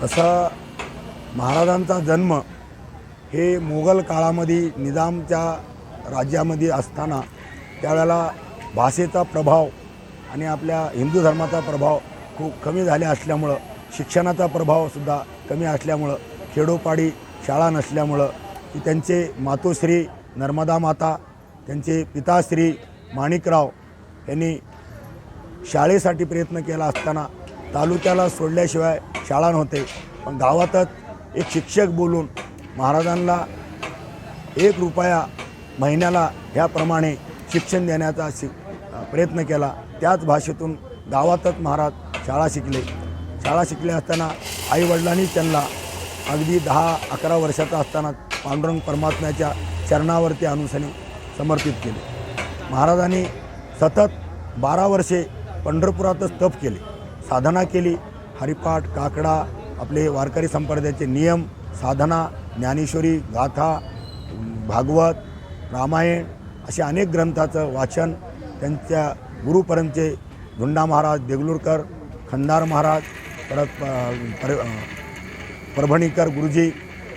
तसा महाराजांचा जन्म हे मोगल काळामध्ये निजामच्या राज्यामध्ये असताना त्यावेळेला भाषेचा प्रभाव आणि आपल्या हिंदू धर्माचा प्रभाव खूप कमी झाले असल्यामुळं, शिक्षणाचा प्रभावसुद्धा कमी असल्यामुळं, खेडोपाडी शाळा नसल्यामुळं की त्यांचे मातोश्री नर्मदा माता, त्यांचे पिताश्री माणिकराव यांनी शाळेसाठी प्रयत्न केला असताना तालुक्याला सोडल्याशिवाय शाळा नव्हते. पण गावातच एक शिक्षक बोलून महाराजांना 1 रुपया महिन्याला ह्याप्रमाणे शिक्षण देण्याचा प्रयत्न केला. त्याच भाषेतून गावातच महाराज शाळा शिकले असताना आईवडिलांनी त्यांना अगदी 10-11 वर्षाचा असताना पांडुरंग परमात्म्याच्या चरणावरती अनुसनी समर्पित केले. महाराजांनी सतत 12 वर्षे पंढरपुरातच तप केले, साधना केली. हरिपाठ, काकडा, आपले वारकरी संप्रदायाचे नियम, साधना, ज्ञानेश्वरी, गाथा, भागवत, रामायण असे अनेक ग्रंथाचं वाचन त्यांच्या गुरुपर्यंतचे धुंडा महाराज, देगलूरकर, खंदार महाराज, परत परभणीकर गुरुजी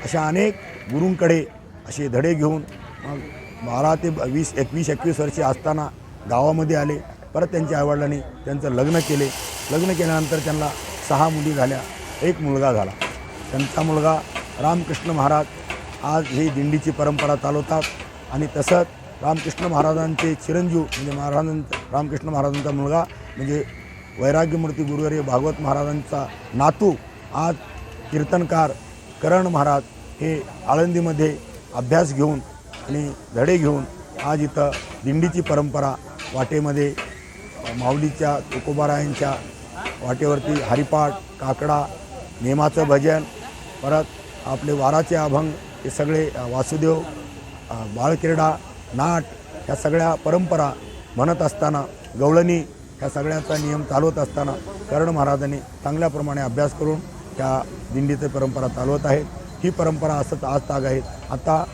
अशा अनेक गुरूंकडे असे धडे घेऊन मग 12 ते 21 वर्षे असताना गावामध्ये आले. परत त्यांच्या आईवडिलांनी त्यांचं लग्न केले. लग्न केल्यानंतर त्यांना 6 मुली झाल्या, 1 मुलगा झाला. त्यांचा मुलगा रामकृष्ण महाराज आज ही दिंडीची परंपरा चालवतात. आणि तसंच रामकृष्ण महाराजांचे चिरंजीव म्हणजे रामकृष्ण महाराजांचा मुलगा म्हणजे वैराग्यमूर्ती गुरुवर्य भागवत महाराजांचा नातू आज कीर्तनकार करण महाराज हे आळंदीमध्ये अभ्यास घेऊन आणि धडे घेऊन आज इथं दिंडीची परंपरा वाटेमध्ये माऊलीच्या तुकोबारायांच्या वाटेवरती हरिपाठ, काकडा, नेमाचं भजन, परत आपले वाराचे अभंग हे सगळे वासुदेव, बाळक्रीडा, नाट ह्या सगळ्या परंपरा म्हणत असताना गवळणी ह्या सगळ्याचा नियम चालवत असताना कर्ण महाराजांनी चांगल्याप्रमाणे अभ्यास करून त्या दिंडीची परंपरा चालवत आहेत. ही परंपरा असंच आज ताग आहे. आता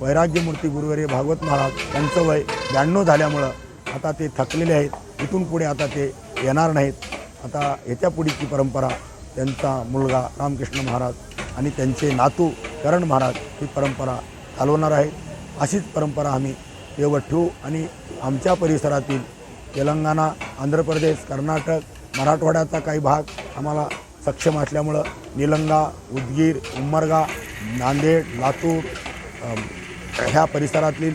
वैराग्यमूर्ती गुरुवर्य भागवत महाराज त्यांचं वय 92 झाल्यामुळं आता ते थकलेले आहेत. इथून पुढे आता ते येणार नाहीत. आता ह्याच्या पुढीची परंपरा त्यांचा मुलगा रामकृष्ण महाराज आणि त्यांचे नातू करण महाराज ही परंपरा चालवणार आहेत. अशीच परंपरा आम्ही तेवढ ठेवू आणि आमच्या परिसरातील तेलंगणा, आंध्र प्रदेश, कर्नाटक, मराठवाड्याचा काही भाग आम्हाला सक्षम असल्यामुळं निलंगा, उदगीर, उमरगा, नांदेड, लातूर ह्या परिसरातील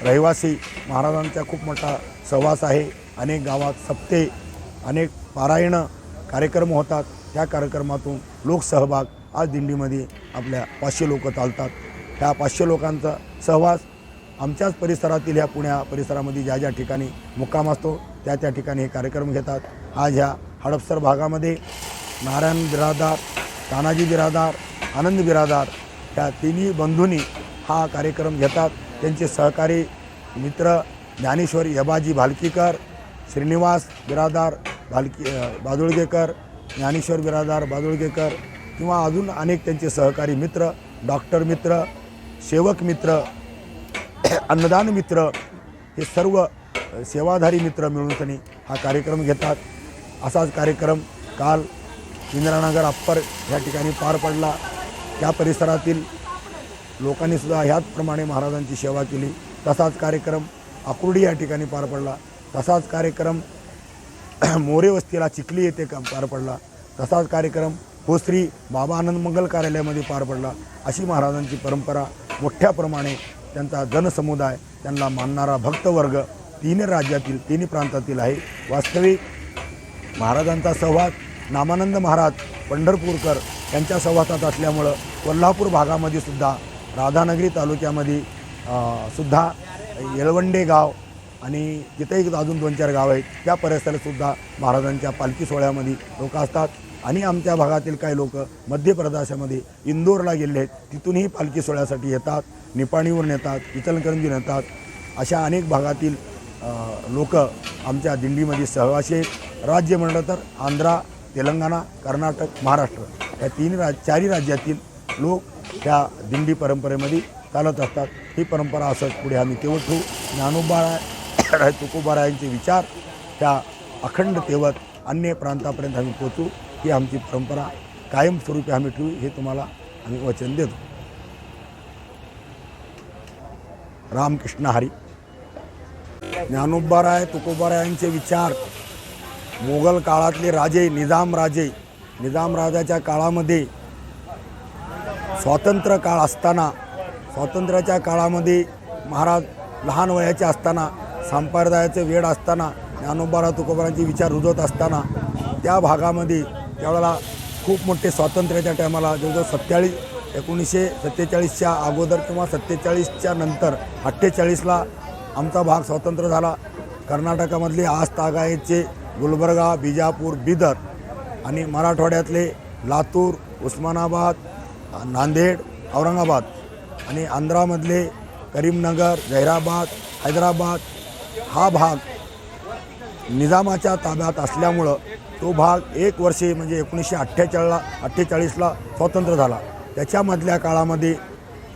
रहिवासी महाराजांचा खूप मोठा सहवास आहे. अनेक गावात सप्ते, अनेक पारायणं कार्यक्रम होतात. त्या कार्यक्रमातून लोकसहभाग आज दिंडीमध्ये आपल्या 500 लोक चालतात. ह्या 500 लोकांचा सहवास आमच्याच परिसरातील ह्या पुण्या परिसरामध्ये ज्या ज्या ठिकाणी मुक्काम असतो त्या त्या ठिकाणी हे कार्यक्रम घेतात. आज ह्या हडपसर भागामध्ये नारायण बिरादार, तानाजी बिरादार, आनंद बिरादार ह्या तिन्ही बंधूंनी हा कार्यक्रम घेतात. त्यांचे सहकारी मित्र ज्ञानेश्वर यबाजी भालकीकर, श्रीनिवास बिरादार बादुळगेकर, ज्ञानेश्वर बिरादार बादुळगेकर किंवा अजून अनेक त्यांचे सहकारी मित्र, डॉक्टर मित्र, सेवक मित्र, अन्नदान मित्र हे सर्व सेवाधारी मित्र मिळून हा कार्यक्रम घेतात. असाच कार्यक्रम काल इंदिरानगर अप्पर ह्या ठिकाणी पार पडला. त्या परिसरातील लोकांनीसुद्धा ह्याचप्रमाणे महाराजांची सेवा केली. तसाच कार्यक्रम आकुर्डी या ठिकाणी पार पडला. तसाच कार्यक्रम मोरे वस्तीला चिखली येथे पार पडला. तसाच कार्यक्रम भोसरी बाबा आनंद मंगल कार्यालयामध्ये पार पडला. अशी महाराजांची परंपरा मोठ्या प्रमाणे त्यांचा जनसमुदाय, त्यांना मानणारा भक्तवर्ग तिन्ही राज्यातील, तिन्ही प्रांतातील आहे. वास्तविक महाराजांचा सहवास नामानंद महाराज पंढरपूरकर यांच्या सहवासात असल्यामुळं कोल्हापूर भागामध्ये सुद्धा राधानगरी तालुक्यामध्ये सुद्धा येळवंडे गाव आणि तिथेही अजून 2-4 गाव आहेत. त्या परिसरातसुद्धा महाराजांच्या पालखी सोहळ्यामध्ये लोक असतात. आणि आमच्या भागातील काही लोक मध्य प्रदेशामध्ये इंदोरला गेले आहेत, तिथूनही पालखी सोहळ्यासाठी येतात. निपाणीवरून येतात, इचलकरंजीहून येतात. अशा अनेक भागातील लोक आमच्या दिंडीमध्ये सहवासी आहेत. राज्य म्हणलं तर आंध्रा, तेलंगणा, कर्नाटक, महाराष्ट्र या 4 राज्यातील लोक त्या दिंडी परंपरेमध्ये चालत असतात. ही परंपरा असंच पुढे आम्ही तेवत ठेवू. ज्ञानोबा तुकोबारायांचे विचार त्या अखंड तेवत अन्य प्रांतापर्यंत आम्ही पोचू ही आमची परंपरा कायमस्वरूपी आम्ही ठेवू हे तुम्हाला आम्ही वचन देतो. रामकृष्ण हरी. ज्ञानोबाराय तुकोबारायांचे विचार मोगल काळातले राजे निजाम राजाच्या काळामध्ये स्वातंत्र्य काळ असताना, स्वातंत्र्याच्या काळामध्ये महाराज लहान वयाचे असताना, संप्रदायाचं वेड असताना, ज्ञानोबाराय तुकोबारायांचे विचार रुजवत असताना त्या भागामध्ये त्यावेळेला खूप मोठे स्वातंत्र्याच्या टायमाला जवळजवळ 1947च्या अगोदर किंवा 47च्या नंतर 48ला आमचा भाग स्वतंत्र झाला. कर्नाटकामधले आजतागायतचे गुलबर्गा, बिजापूर, बिदर आणि मराठवाड्यातले लातूर, उस्मानाबाद, नांदेड, औरंगाबाद आणि आंध्रामधले करीमनगर, जहिराबाद, हैदराबाद हा भाग निजामाच्या ताब्यात असल्यामुळं तो भाग एक वर्षे म्हणजे 1948ला स्वतंत्र झाला. त्याच्यामधल्या काळामध्ये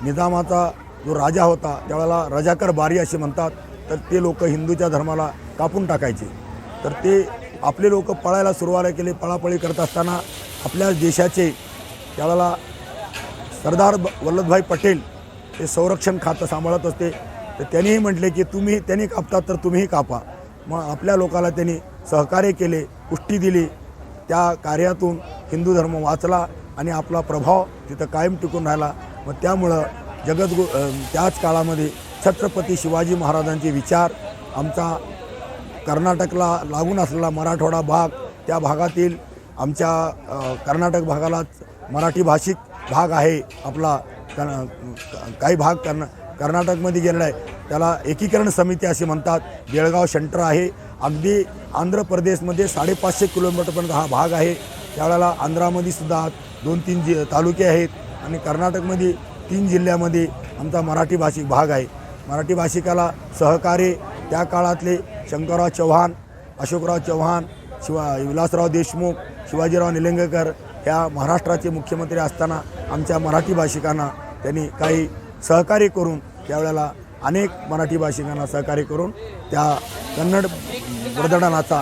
निजामाचा जो राजा होता त्यावेळेला रजाकर बारी असे म्हणतात, तर ते लोक हिंदूच्या धर्माला कापून टाकायचे. तर ते आपले लोक पळायला सुरुवात केली. पळापळी करत असताना आपल्या देशाचे त्यावेळेला सरदार वल्लभभाई पटेल ते संरक्षण खातं सांभाळत असते. तर त्यांनीही म्हटले की त्यांनी कापतात तर तुम्हीही कापा. मग आपल्या लोकाला त्यांनी सहकार्य केले, पुष्टी दिली. त्या कार्यातून हिंदू धर्म वाचला आणि आपला प्रभाव तिथं कायम टिकून राहिला. मग त्यामुळं त्याच काळामध्ये छत्रपती शिवाजी महाराजांचे विचार आमचा कर्नाटकला लागून असलेला मराठवाडा भाग, त्या भागातील आमच्या कर्नाटक भागालाच मराठी भाषिक भाग आहे आपला. काही भाग कर्नाटकमध्ये गेलेला आहे, त्याला एकीकरण समिती असे म्हणतात. बेळगाव सेंटर आहे. अगदी आंध्र प्रदेशमध्ये 550 किलोमीटरपर्यंत हा भाग आहे. त्यावेळेला आंध्रामध्ये सुद्धा 2-3 तालुके आहेत आणि कर्नाटकमध्ये 3 जिल्ह्यामध्ये आमचा मराठी भाषिक भाग आहे. मराठी भाषिकाला सहकार्य त्या काळातले शंकरराव चव्हाण, अशोकराव चव्हाण, विलासराव देशमुख, शिवाजीराव निलंगेकर ह्या महाराष्ट्राचे मुख्यमंत्री असताना आमच्या मराठी भाषिकांना त्यांनी काही सहकार्य करून त्यावेळेला अनेक मराठी भाषिकांना सहकार्य करून त्या कन्नड वर्धनाचा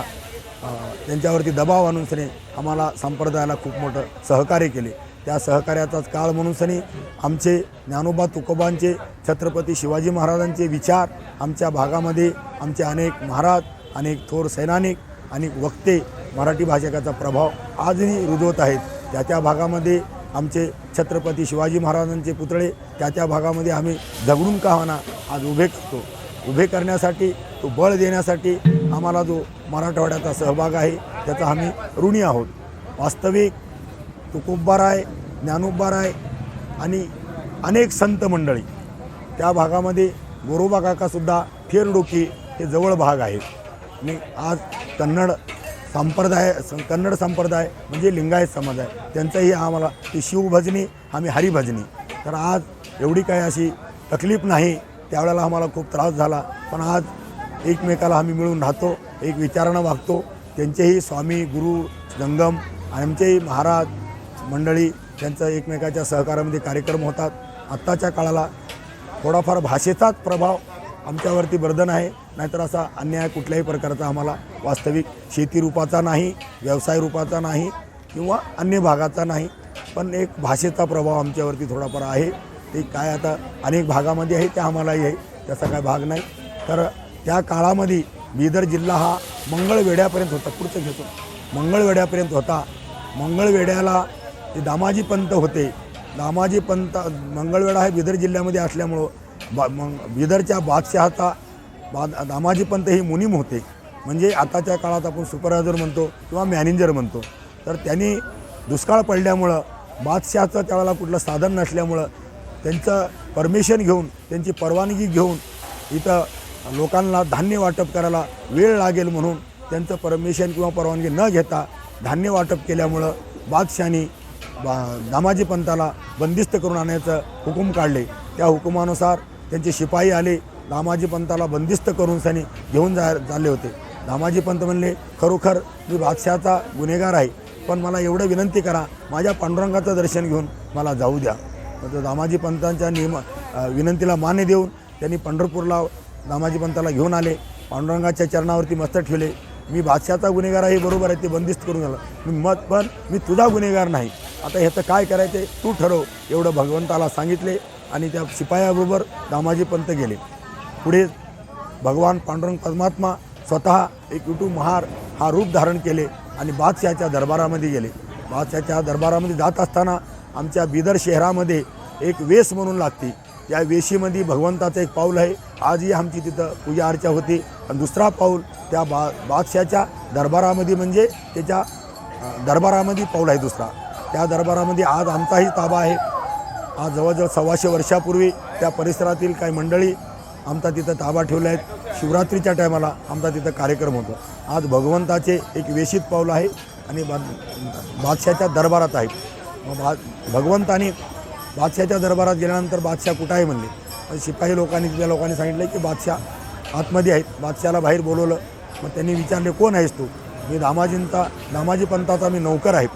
त्यांच्यावरती दबाव आणून सनी आम्हाला संप्रदायाला खूप मोठं सहकार्य केले. त्या सहकार्याचाच काळ म्हणून सनी आमचे ज्ञानोबा तुकोबांचे, छत्रपती शिवाजी महाराजांचे विचार आमच्या भागामध्ये आमचे अनेक महाराज, अनेक थोर सैनिक आणि वक्ते मराठी भाषिकाचा प्रभाव आजही रुजवत आहेत. त्या भागामध्ये आमचे छत्रपती शिवाजी महाराजांचे पुतळे त्या भागामध्ये आम्ही झगडून का होईना आज उभे करतो. उभे करण्यासाठी, तो बळ देण्यासाठी आम्हाला जो मराठवाड्याचा सहभाग आहे त्याचा आम्ही ऋणी आहोत. वास्तविक तुकोबाराय, ज्ञानोबाराय आणि अनेक संत मंडळी त्या भागामध्ये, गोरोबा काकासुद्धा फेरडोकी हे जवळ भाग आहेत. आणि आज कन्नड संप्रदाय म्हणजे लिंगायत समाज आहे, त्यांचंही आम्हाला ती शिवभजनी, आम्ही हरिभजनी. तर आज एवढी काही अशी तकलीफ नाही. त्यावेळेला आम्हाला खूप त्रास झाला, पण आज एकमेकाला आम्ही मिळून राहतो, एक विचारानं वागतो. त्यांचेही स्वामी, गुरु, जंगम, आमचेही महाराज मंडळी त्यांचं एकमेकाच्या सहकार्यामध्ये कार्यक्रम होतात. आत्ताच्या काळाला थोडाफार भाषेचाच प्रभाव आमच्यावरती बर्धन आहे, नाहीतर असा अन्याय कुठल्याही प्रकारचा आम्हाला वास्तविक शेती रूपाचा नाही, व्यवसाय रूपाचा नाही किंवा अन्य भागाचा नाही, पण एक भाषेचा प्रभाव आमच्यावरती थोडाफार आहे. ते काय आता अनेक भागामध्ये आहे, त्या आम्हालाही आहे, त्याचा काय भाग नाही. तर त्या काळामध्ये बिदर जिल्हा हा मंगळवेढ्यापर्यंत होता. पुढचं घेतो, मंगळवेढ्यापर्यंत होता. मंगळवेढ्याला ते दामाजी पंत होते. दामाजी पंत, मंगळवेढा हे बिदर जिल्ह्यामध्ये असल्यामुळं बिदरच्या बादशहाचा दामाजी पंत ही मुनीम होते. म्हणजे आताच्या काळात आपण सुपरवायझर म्हणतो किंवा मॅनेजर म्हणतो. तर त्यांनी दुष्काळ पडल्यामुळं, बादशहाचं त्यावेळेला कुठलं साधन नसल्यामुळं त्यांचं परमिशन घेऊन, त्यांची परवानगी घेऊन इथं लोकांना धान्य वाटप करायला वेळ लागेल म्हणून त्यांचं परमिशन किंवा परवानगी न घेता धान्य वाटप केल्यामुळं बादशहानी दामाजी पंताला बंदिस्त करून आणण्याचं हुकूम काढले. त्या हुकुमानुसार त्यांचे शिपाई आले, दामाजी पंताला बंदिस्त करून सनी घेऊन झाले होते. दामाजी पंत म्हणले, खरोखर मी बादशहाचा गुन्हेगार आहे, पण मला एवढं विनंती करा, माझ्या पांडुरंगाचं दर्शन घेऊन मला जाऊ द्या. तर दामाजी पंतांच्या विनंतीला मान्य देऊन त्यांनी पंढरपूरला दामाजी पंताला घेऊन आले. पांडुरंगाच्या चरणावरती मस्तक ठेवले. मी बादशहाचा गुन्हेगार आहे, बरोबर आहे, ते बंदिस्त करून झालं, पण मी तुझा गुन्हेगार नाही. आता ह्याचं काय करायचं आहे तू ठरव, एवढं भगवंताला सांगितले आणि त्या शिपायाबरोबर दामाजी पंत गेले. पुढे भगवान पांडुरंग परमात्मा स्वतः एक विठू महार हा रूप धारण केले आणि बादशहाच्या दरबारामध्ये गेले. बादशहाच्या दरबारामध्ये जात असताना आमच्या बिदर शहरामध्ये एक वेस म्हणून लागते, या वेशीमध्ये भगवंताचं एक पाऊल आहे. आजही आमची तिथं पूजा अर्चा होती. आणि दुसरा पाऊल त्या बादशहाच्या दरबारामध्ये म्हणजे त्याच्या दरबारामध्ये पाऊल आहे दुसरा. त्या दरबारामध्ये आज आमचाही ताबा आहे. आज जवळजवळ 125 वर्षापूर्वी त्या परिसरातील काही मंडळी आमचा तिथं ताबा ठेवला आहेत. शिवरात्रीच्या टायमाला आमचा तिथं कार्यक्रम होतो. आज भगवंताचे एक वेशीत पाऊल आहे आणि बादशहाच्या दरबारात आहे. मग भगवंताने बादशहाच्या दरबारात गेल्यानंतर बादशाह कुठं आहे म्हणले. पण शिपाई लोकांनी तिथल्या लोकांनी सांगितलं की बादशाह आतमध्ये आहेत. बादशाहाला बाहेर बोलवलं. मग त्यांनी विचारले कोण आहेस तू. मी दामाजी पंताचा मी नौकर आहे.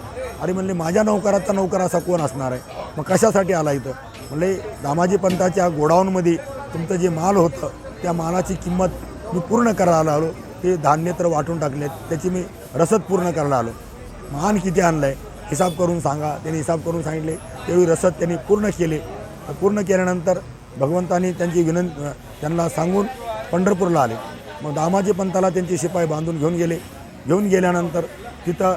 अरे म्हणले माझ्या नौकराचा नौकर असा कोण असणार आहे. मग कशासाठी आला इथं. म्हणले दामाजी पंताच्या गोडाऊनमध्ये तुमचं जे माल होतं त्या मालाची किंमत मी पूर्ण करायला आलो. ते धान्य तर वाटून टाकलेत, त्याची मी रसद पूर्ण करायला आलो. मान किती आणलं आहे हिसाब करून सांगा. त्यांनी हिसाब करून सांगितले. तेवढी रसद त्यांनी पूर्ण केले. पूर्ण केल्यानंतर भगवंतांनी त्यांना सांगून पंढरपूरला आले. मग दामाजी पंताला त्यांचे शिपाई बांधून घेऊन गेल्यानंतर तिथं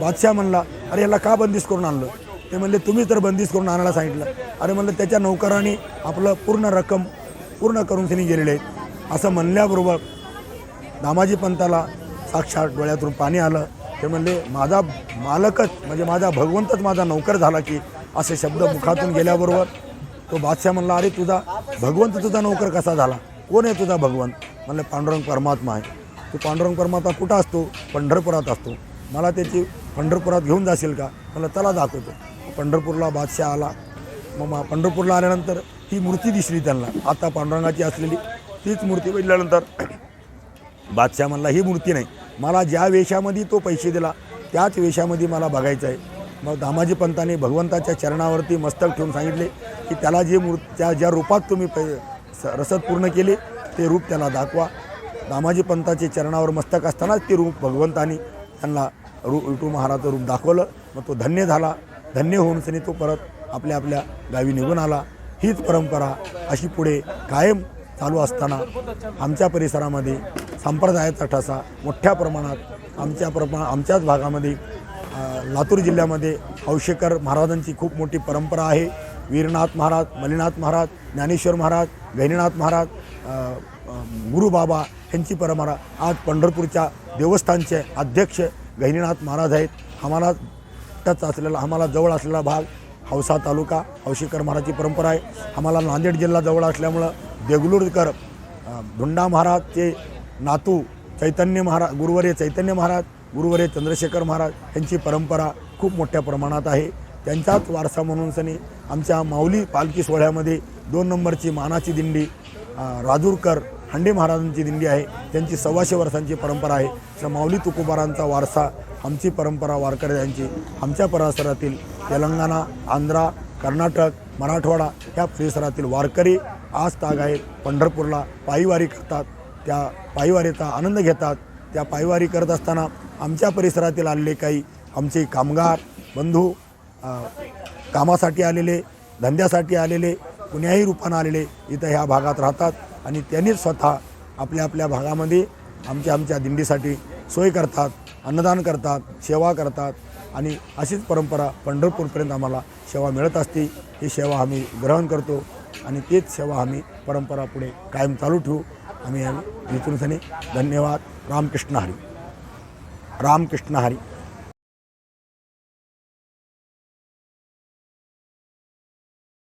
बादशाह म्हणला अरे याला का बंदिश करून आणलं. ते म्हणले तुम्ही तर बंदिश करून आणायला सांगितलं. अरे म्हणलं त्याच्या नौकरांनी आपलं पूर्ण रक्कम पूर्ण करून त्यांनी गेलेले आहेत. असं म्हणल्याबरोबर दामाजी पंताला साक्षात डोळ्यातून पाणी आलं. ते म्हणले माझा मालकच म्हणजे माझा भगवंतच माझा नौकर झाला की, असे शब्द मुखातून गेल्याबरोबर तो बादशाह म्हणला अरे तुझा भगवंत तुझा नौकर कसा झाला. कोण आहे तुझा भगवंत. म्हणलं पांडुरंग परमात्मा आहे. तो पांडुरंग परमात्मा कुठं असतो. पंढरपुरात असतो. मला त्याची पंढरपुरात घेऊन जाशील का. मला त्याला दाखवतो. पंढरपूरला बादशाह आला. मग पंढरपूरला आल्यानंतर ही मूर्ती दिसली त्यांना आता पांडुरंगाची असलेली. तीच मूर्ती बघितल्यानंतर बादशाह म्हणला ही मूर्ती नाही, मला ज्या वेशामध्ये तो पैसे दिला त्याच वेशामध्ये मला बघायचं आहे. मग दामाजी पंतांनी भगवंताच्या चरणावरती मस्तक ठेवून सांगितले की त्याला ज्या रूपात तुम्ही रसद पूर्ण केले ते रूप त्याला दाखवा. दामाजी पंताचे चरणावर मस्तक असतानाच ते रूप भगवंतांनी त्यांना विठू महाराजचं रूप दाखवलं. मग तो धन्य झाला. धन्य होऊन सनी तो परत आपल्या गावी निघून आला. हीच परंपरा अशी पुढे कायम चालू असताना आमच्या परिसरामध्ये संप्रदायाचा ठसा मोठ्या प्रमाणात आमच्याच भागामध्ये लातूर जिल्ह्यामध्ये हौशेकर महाराजांची खूप मोठी परंपरा आहे. वीरनाथ महाराज, मलिनाथ महाराज, ज्ञानेश्वर महाराज, गहिनीनाथ महाराज, गुरुबाबा यांची परंपरा. आज पंढरपूरच्या देवस्थानचे अध्यक्ष गहिनीनाथ महाराज आहेत. आम्हाला जवळ असलेला भाग हौसा तालुका हौशेकर महाराजची परंपरा आहे. आम्हाला नांदेड जिल्हा जवळ असल्यामुळं देगलूरकर धुंडा महाराजचे नातू चैतन्य महाराज, गुरुवर्य चैतन्य महाराज, गुरुवर्य चंद्रशेखर महाराज यांची परंपरा खूप मोठ्या प्रमाणात आहे. त्यांचाच वारसा म्हणून सनी आमच्या माऊली पालखी सोहळ्यामध्ये 2 नंबरची मानाची दिंडी राजूरकर हांडे महाराजांची दिंडी आहे. त्यांची 125 वर्षांची परंपरा आहे. तर माऊली तुकोबारांचा वारसा आमची परंपरा वारकऱ्यांची आमच्या परिसरातील तेलंगणा, आंध्रा, कर्नाटक, मराठवाडा या परिसरातील वारकरी आज तागायत पंढरपूरला पायीवारी करतात. त्या पायीवारीचा आनंद घेतात. त्या पायीवारी करत असताना आमच्या परिसरातील आलेले काही आमचे कामगार बंधू कामासाठी आलेले, धंद्यासाठी आलेले, कुण्याही रूपानं आलेले इथं ह्या भागात राहतात आणि त्यांनीच स्वतः आपल्या भागामध्ये आमच्या दिंडीसाठी सोय करतात, अन्नदान करतात, सेवा करतात आणि अशीच परंपरा पंढरपूरपर्यंत आम्हाला सेवा मिळत असते. ही सेवा आम्ही ग्रहण करतो आणि तीच सेवा आम्ही परंपरा पुढे कायम चालू ठेवू. आम्ही इथून धन्यवाद. रामकृष्ण हरी. रामकृष्ण हरी.